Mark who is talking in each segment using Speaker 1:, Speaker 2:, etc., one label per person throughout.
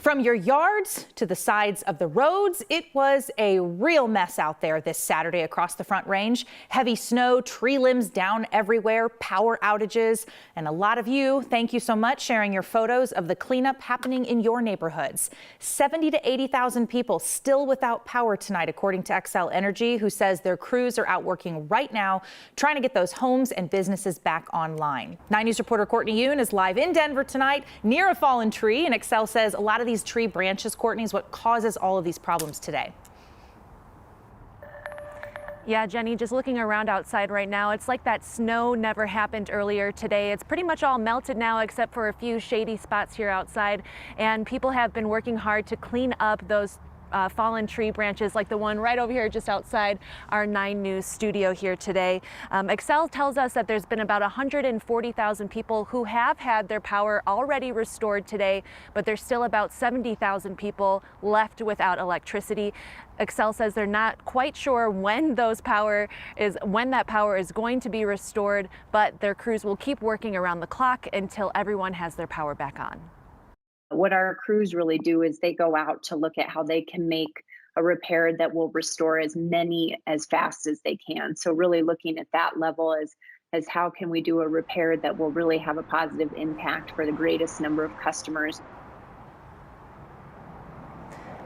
Speaker 1: From your yards to the sides of the roads, it was a real mess out there this Saturday across the Front Range. Heavy snow, tree limbs down everywhere, power outages, and a lot of you, thank you so much, sharing your photos of the cleanup happening in your neighborhoods. 70 to 80,000 people still without power tonight, according to Xcel Energy, who says their crews are out working right now, trying to get those homes and businesses back online. 9 News reporter Courtney Yoon is live in Denver tonight near a fallen tree, and Xcel says a lot of these tree branches, Courtney, is what causes all of these problems today.
Speaker 2: Yeah, Jenny, just looking around outside right now, it's like that snow never happened earlier today. It's pretty much all melted now except for a few shady spots here outside, and people have been working hard to clean up those fallen tree branches like the one right over here just outside our 9 News studio here today. Xcel tells us that there's been about 140,000 people who have had their power already restored today, but there's still about 70,000 people left without electricity. Xcel says they're not quite sure when that power is going to be restored, but their crews will keep working around the clock until everyone has their power back on.
Speaker 3: What our crews really do is they go out to look at how they can make a repair that will restore as many as fast as they can. So really looking at that level as how can we do a repair that will really have a positive impact for the greatest number of customers.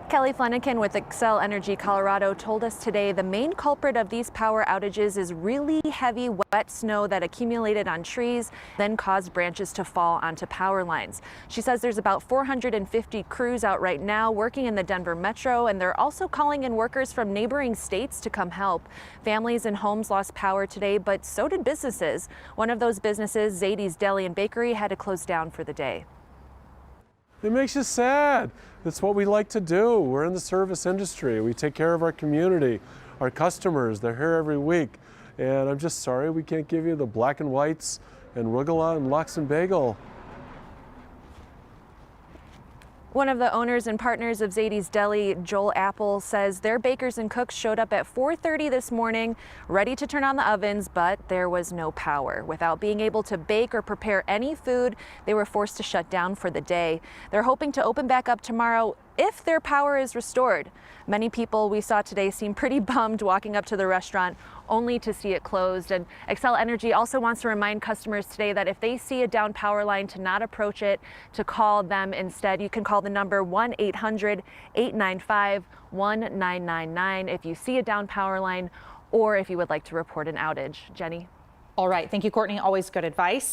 Speaker 2: Kelly Flanagan with Xcel Energy Colorado told us today the main culprit of these power outages is really heavy, wet snow that accumulated on trees, then caused branches to fall onto power lines. She says there's about 450 crews out right now working in the Denver metro, and they're also calling in workers from neighboring states to come help. Families and homes lost power today, but so did businesses. One of those businesses, Zadie's Deli and Bakery, had to close down for the day.
Speaker 4: It makes you sad. It's what we like to do. We're in the service industry. We take care of our community, our customers. They're here every week. And I'm just sorry we can't give you the black and whites and arugula and lox and bagel.
Speaker 2: One of the owners and partners of Zadie's Deli, Joel Apple, says their bakers and cooks showed up at 4:30 this morning, ready to turn on the ovens, but there was no power. Without being able to bake or prepare any food, they were forced to shut down for the day. They're hoping to open back up tomorrow if their power is restored. Many people we saw today seem pretty bummed walking up to the restaurant only to see it closed. And Xcel Energy also wants to remind customers today that if they see a down power line, to not approach it, to call them instead. You can call the number 1-800-895-1999 if you see a down power line or if you would like to report an outage. Jenny?
Speaker 1: All right. Thank you, Courtney. Always good advice.